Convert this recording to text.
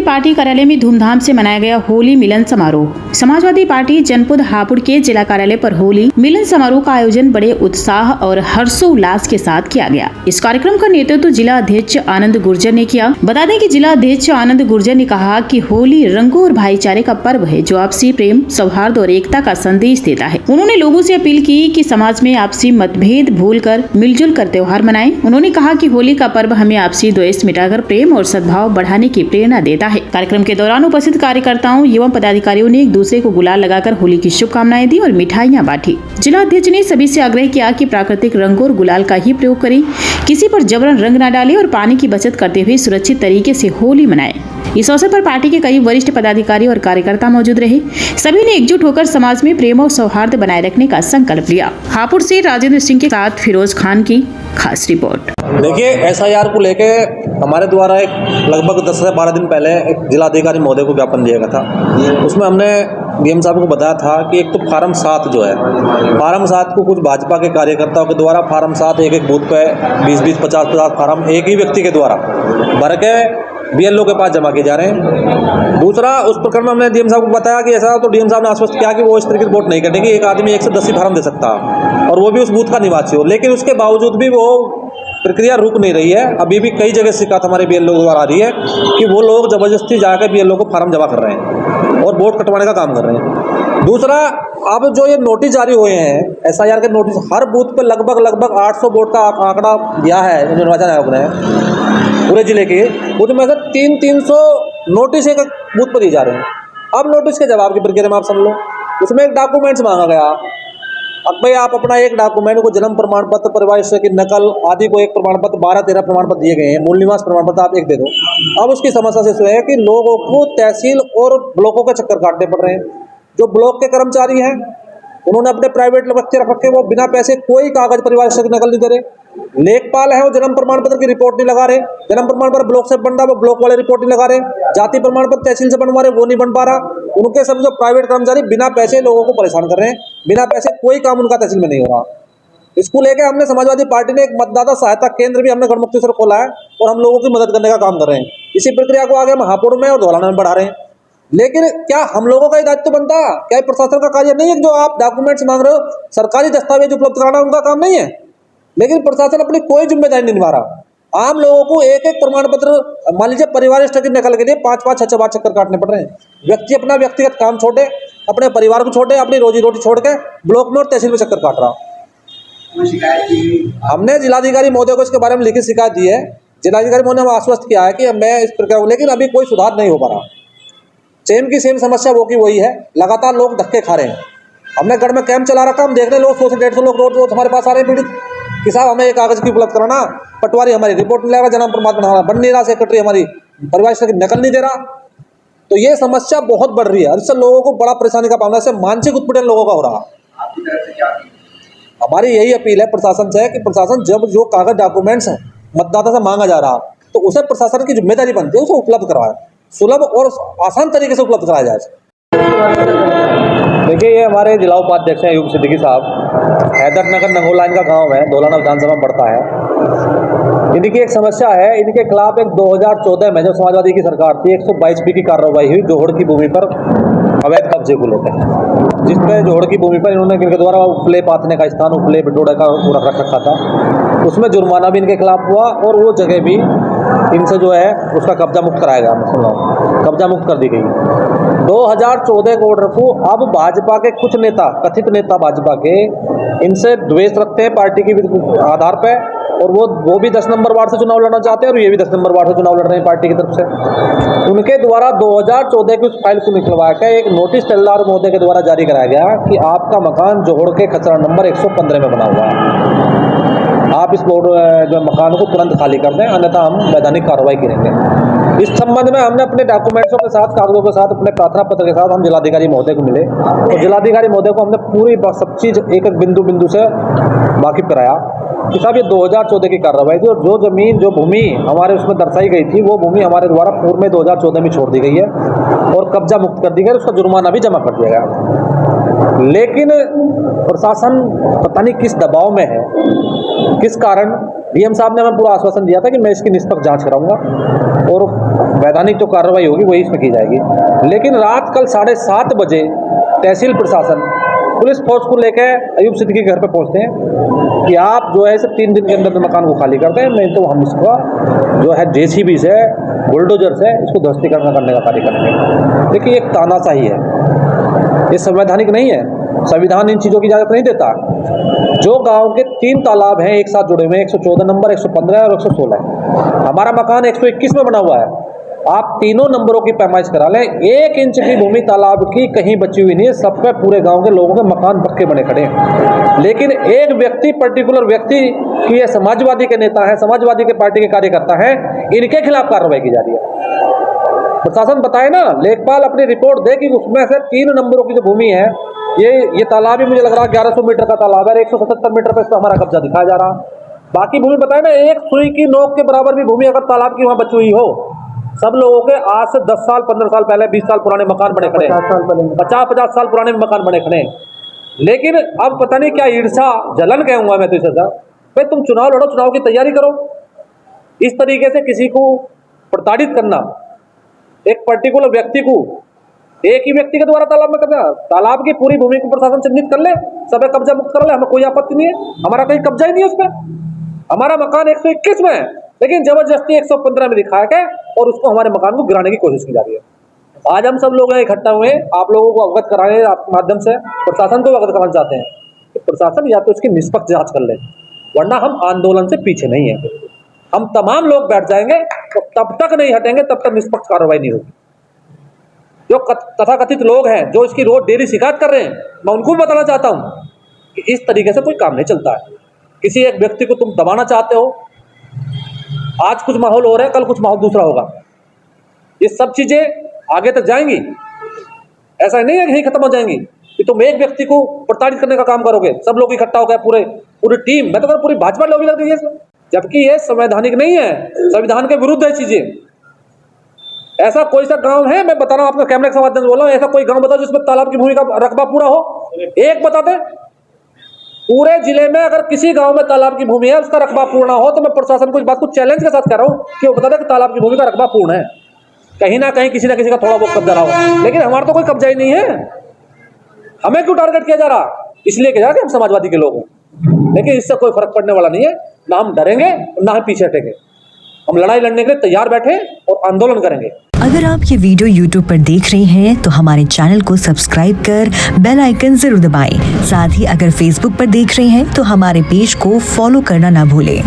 Party कार्यालय में धूमधाम से मनाया गया होली मिलन समारोह। समाजवादी पार्टी जनपद हापुड़ के जिला कार्यालय पर होली मिलन समारोह का आयोजन बड़े उत्साह और हर्षोल्लास के साथ किया गया। इस कार्यक्रम का नेतृत्व जिला अध्यक्ष आनंद गुर्जर ने किया। बता दें कि जिला अध्यक्ष आनंद गुर्जर ने कहा कि होली रंगों और भाईचारे का पर्व है जो आपसी प्रेम, सौहार्द और एकता का संदेश देता है। उन्होंने लोगों से अपील की कि समाज में आपसी मतभेद भूलकर मिलजुल कर त्योहार मनाएं। उन्होंने कहा कि होली का पर्व हमें आपसी द्वेष मिटाकर प्रेम और सद्भाव बढ़ाने की प्रेरणा देता है। कार्यक्रम के दौरान उपस्थित कार्यकर्ताओं एवं पदाधिकारियों ने एक दूसरे को गुलाल लगाकर होली की शुभकामनाएं दी और मिठाइयां बांटी। जिला अध्यक्ष ने सभी से आग्रह किया कि प्राकृतिक रंगों और गुलाल का ही प्रयोग करें, किसी पर जबरन रंग न डालें और पानी की बचत करते हुए सुरक्षित तरीके से होली मनाएं। इस अवसर पर पार्टी के कई वरिष्ठ पदाधिकारी और कार्यकर्ता मौजूद रहे। सभी ने एकजुट होकर समाज में प्रेम और सौहार्द बनाए रखने का संकल्प लिया। हापुड़ से राजेंद्र सिंह के साथ फिरोज खान की खास रिपोर्ट। देखिए, एसआईआर को लेके हमारे द्वारा एक लगभग 10 से 12 दिन पहले एक जिलाधिकारी महोदय को ज्ञापन दिया गया था। उसमें हमने डीएम साहब को बताया था कि एक तो फार्म 7 जो है, फार्म 7 को कुछ भाजपा के कार्यकर्ताओं के द्वारा फार्म 7 एक बूथ पे 20-20, 50-50 फार्म एक ही व्यक्ति के द्वारा भर के बीएलओ के पास जमा किए जा रहे हैं। दूसरा, उस प्रकरण में हमने डीएम साहब को बताया कि ऐसा, तो डीएम साहब ने आश्वस्त किया कि वो इस तरीके की रिपोर्ट नहीं करेंगे। एक आदमी 1 से 10 ही फार्म दे सकता है और वो भी उस बूथ का निवासी हो। लेकिन उसके बावजूद भी वो प्रक्रिया रुक नहीं रही है। अभी भी कई जगह शिकायत हमारे बीएलओ द्वारा आ रही है कि वो लोग जबरदस्ती जाकर बीएलओ को फार्म जमा कर रहे हैं और वोट कटवाने का काम कर रहे हैं। दूसरा, अब जो ये नोटिस जारी हुए हैं, एसआईआर के नोटिस हर बूथ पे लगभग 800 वोट का आंकड़ा दिया है निर्वाचन आयोग ने पूरे जिले के। उसमें से 300 नोटिस एक बूथ पर दिए जा रहे हैं। अब नोटिस के जवाब की प्रक्रिया में आप समझ लो, उसमें एक डॉक्यूमेंट्स मांगा गया। अब भाई आप अपना एक डॉक्यूमेंट को जन्म प्रमाण पत्र, परिवार हिस्से की नकल आदि को एक प्रमाण पत्र, 12-13 प्रमाण पत्र दिए गए हैं। मूल निवास प्रमाण पत्र आप एक दे दो। अब उसकी समस्या से है कि लोगों को तहसील और ब्लॉकों के चक्कर काटने पड़ रहे हैं। जो ब्लॉक के कर्मचारी हैं उन्होंने अपने प्राइवेट व्यक्ति रख रखे, वो बिना पैसे कोई कागज परिवार हिस्से की नकल नहीं दे रहे। लेखपाल है वो जन्म प्रमाण पत्र की रिपोर्ट नहीं लगा रहे। जन्म प्रमाण पत्र ब्लॉक से बन रहा, वो ब्लॉक वाले रिपोर्ट नहीं लगा रहे। जाति प्रमाण पत्र तहसील से बनवा रहे, वो नहीं बन पा रहा। उनके सब जो प्राइवेट कर्मचारी बिना पैसे लोगों को परेशान कर रहे हैं। बिना पैसे कोई काम उनका तहसील में नहीं हो रहा। इसको लेकर हमने समाजवादी पार्टी ने एक मतदाता सहायता केंद्र भी हमने गढ़मुक्तेश्वर खोला है और हम लोगों की मदद करने का काम कर रहे हैं। इसी प्रक्रिया को आगे हम हापुड़ में और धौलाना में बढ़ा रहे हैं। लेकिन क्या हम लोगों का ही दायित्व बनता है? क्या प्रशासन का कार्य नहीं है? जो आप डॉक्यूमेंट्स मांग रहे हो, सरकारी दस्तावेज उपलब्ध कराना उनका काम नहीं है। लेकिन प्रशासन अपनी कोई जिम्मेदारी नहीं निभा रहा। आम लोगों को एक प्रमाण पत्र, मान लीजिए परिवार हिस्से की नकल के लिए 5-5, 6-6 बार चक्कर काटने पड़ रहे हैं। व्यक्ति अपना व्यक्तिगत काम छोड़े, अपने परिवार को छोड़े, अपनी रोजी रोटी छोड़ के ब्लॉक में और तहसील में चक्कर काट रहा। हमने जिलाधिकारी महोदय को इसके बारे में लिखित शिकायत दी है। जिलाधिकारी महोदय ने आश्वस्त किया है कि मैं इस प्रक्रिया, लेकिन अभी कोई सुधार नहीं हो पा रहा। सेम की सेम समस्या वो की वही है। लगातार लोग धक्के खा रहे हैं। हमने गढ़ में कैंप चला रखा, हम देख रहे हैं लोग 100 से 150 लोग रोज हमारे पास आ रहे हैं पीड़ित कि साहब हमें एक कागज की उपलब्ध कराना, पटवारी हमारी रिपोर्ट नहीं ले रहा, जन्म प्रमाण पत्र बन नहीं रहा, सेक्रेटरी हमारी परिवार से नकल नहीं दे रहा। तो ये समस्या बहुत बढ़ रही है। इससे लोगों को बड़ा परेशानी का पाना, इससे मानसिक उत्पीड़न लोगों का हो रहा। हमारी यही अपील है प्रशासन से कि प्रशासन जब जो कागज डॉक्यूमेंट्स हैं मतदाता से मांगा जा रहा, तो उसे प्रशासन की जिम्मेदारी बनती है उसे उपलब्ध करवाए, सुलभ और आसान तरीके से उपलब्ध कराया जाए। देखिए, ये हमारे जिला उपाध्यक्ष हैं अयूब सिद्दीकी साहब। हैदरनगर नंगोल लाइन का गांव है, धौलाना विधानसभा में पड़ता है। इनकी एक समस्या है, इनके खिलाफ एक 2014 में जब समाजवादी की सरकार थी 122B की कार्रवाई हुई जोहड़ की भूमि पर अवैध कब्जे को लेकर, जिसपे जोहड़ की भूमि पर इन्होंने इनके द्वारा उपले पाथने का स्थान, उपले बिटोड़े का रख रखा था। उसमें जुर्माना भी इनके खिलाफ हुआ और वो जगह भी इनसे जो है उसका कब्जा मुक्त कराया गया, कब्जा मुक्त कर दी गई 2014 के ऑर्डर को। अब भाजपा के कुछ नेता, कथित नेता भाजपा के, इनसे द्वेष रखते हैं पार्टी के आधार पर, और वो भी 10 नंबर वार्ड से चुनाव लड़ना चाहते हैं और ये भी 10 नंबर वार्ड से चुनाव लड़ रहे हैं पार्टी की तरफ से। उनके द्वारा 2014 की उस फाइल को निकलवा के एक नोटिस तहसीलदार महोदय के द्वारा जारी कराया गया कि आपका मकान जोहड़ के खसरा नंबर 115 में बना हुआ है, आप इस जो मकान को तुरंत खाली कर दें, अन्यथा हम वैधानिक कार्रवाई करेंगे। इस संबंध में हमने अपने डॉक्यूमेंट्सों के साथ, कागजों के साथ, अपने प्रार्थना पत्र के साथ हम जिलाधिकारी महोदय को मिले और जिलाधिकारी महोदय को हमने पूरी सब चीज़ एक बिंदु से वाकिफ कराया कि साहब ये 2014 की कार्रवाई थी और जो जमीन, जो भूमि हमारे उसमें दर्शाई गई थी वो भूमि हमारे द्वारा पूर्व में 2014 में छोड़ दी गई है और कब्जा मुक्त कर दी गई, उसका जुर्माना भी जमा कर दिया गया। लेकिन प्रशासन पता नहीं किस दबाव में है, किस कारण डीएम साहब ने हमें पूरा आश्वासन दिया था कि मैं इसकी निष्पक्ष जांच कराऊंगा और वैधानिक जो कार्रवाई होगी वही इसमें की जाएगी। लेकिन रात कल 7:30 बजे तहसील प्रशासन पुलिस फोर्स को लेकर अयूब सिद्दीकी के घर पे पहुंचते हैं कि आप जो है सिर्फ 3 दिन के अंदर मकान को खाली करते हैं, नहीं तो हम इसका जो है JCB से बुलडोजर से इसको ध्वस्तीकरण करने का कार्य करेंगे। देखिए एक तानाशाही है, ये संवैधानिक नहीं है, संविधान इन चीज़ों की इजाज़त नहीं देता। जो गांव के 3 तालाब हैं एक साथ जुड़े हुए हैं, 114 नंबर, 115 और 116, हमारा मकान 121 में बना हुआ है। आप तीनों नंबरों की पैमाइश करा लें, 1 इंच की भूमि तालाब की कहीं बची हुई नहीं है, सब पे पूरे गांव के लोगों के मकान पक्के बने खड़े हैं। लेकिन एक व्यक्ति, पर्टिकुलर व्यक्ति कि ये समाजवादी के नेता है, समाजवादी के पार्टी के कार्यकर्ता है, इनके खिलाफ कार्रवाई की जा रही है। प्रशासन बताए ना, लेखपाल अपनी रिपोर्ट दे कि उसमें से 3 नंबरों की जो भूमि है, ये तालाब ही मुझे लग रहा है 1100 मीटर का तालाब है, 177 मीटर पे इस पर हमारा कब्जा दिखाया जा रहा। बाकी भूमि बताए ना, एक सुई की नोक के बराबर भी भूमि अगर तालाब की वहाँ बची हुई हो, सब लोगों के आज से 10 साल 15 साल पहले 20 साल पुराने मकान बने खड़े, 50 साल पुराने मकान बने खड़े। लेकिन अब पता नहीं क्या ईर्षा जलन कहूँगा मैं तो इसे, भाई तुम चुनाव लड़ो, चुनाव की तैयारी करो। इस तरीके से किसी को प्रताड़ित करना, एक पर्टिकुलर व्यक्ति को, एक ही व्यक्ति के द्वारा तालाब में करना, तालाब की पूरी भूमि को प्रशासन चिन्हित कर ले, सब कब्जा मुक्त कर ले, हमें कोई आपत्ति नहीं है, हमारा कहीं कब्जा ही नहीं है उस पर। हमारा मकान 121 में है, लेकिन जबरदस्ती 115 में दिखा के और उसको हमारे मकान को गिराने की कोशिश की जा रही है। आज हम सब लोग इकट्ठा हुए, आप लोगों को अवगत कराने के माध्यम से प्रशासन को अवगत कराना चाहते हैं कि प्रशासन या तो इसकी निष्पक्ष जांच कर ले, वरना हम आंदोलन से पीछे नहीं है। हम तमाम लोग बैठ जाएंगे तो तब तक नहीं हटेंगे तब तक निष्पक्ष कार्रवाई नहीं होगी। जो तथाकथित लोग हैं जो इसकी रोज डेली शिकायत कर रहे हैं, मैं उनको भी बताना चाहता हूँ कि इस तरीके से कोई काम नहीं चलता है। किसी एक व्यक्ति को तुम दबाना चाहते हो, आज कुछ माहौल हो रहा है, कल कुछ माहौल दूसरा होगा, ये सब चीजें आगे तक जाएंगी। ऐसा नहीं है कि यहीं खत्म हो जाएंगी कि तुम एक व्यक्ति को प्रताड़ित करने का काम करोगे, सब लोग इकट्ठा हो गए, पूरी टीम, मैं तो कहता पूरी भाजपा लोग लग रही है इसमें, जबकि ये संवैधानिक नहीं है, संविधान के विरुद्ध है चीजें। ऐसा कोई सा गांव है, मैं बता रहा हूँ आपका कैमरे के माध्यम से बोल रहा हूँ, ऐसा कोई गांव बताओ जिसमें तालाब की भूमि का रकबा पूरा हो, एक बता दे। पूरे जिले में अगर किसी गांव में तालाब की भूमि है उसका रकबा पूर्ण हो, तो मैं प्रशासन को इस बात को चैलेंज के साथ कह रहा हूं कि वो बता दे कि तालाब की भूमि का रकबा पूर्ण है। कहीं ना कहीं किसी ना किसी का थोड़ा बहुत कब्जा रहा हो, लेकिन हमारा तो कोई कब्जा ही नहीं है। हमें क्यों टारगेट किया जा रहा? इसलिए किया जा रहा है हम समाजवादी के लोग हैं, लेकिन इससे कोई फर्क पड़ने वाला नहीं है। ना हम डरेंगे ना हम पीछे हटेंगे, हम लड़ाई लड़ने के लिए तैयार बैठे और आंदोलन करेंगे। अगर आप ये वीडियो YouTube पर देख रहे हैं तो हमारे चैनल को सब्सक्राइब कर बेल आइकन जरूर दबाएं। साथ ही अगर Facebook पर देख रहे हैं तो हमारे पेज को फॉलो करना ना भूलें।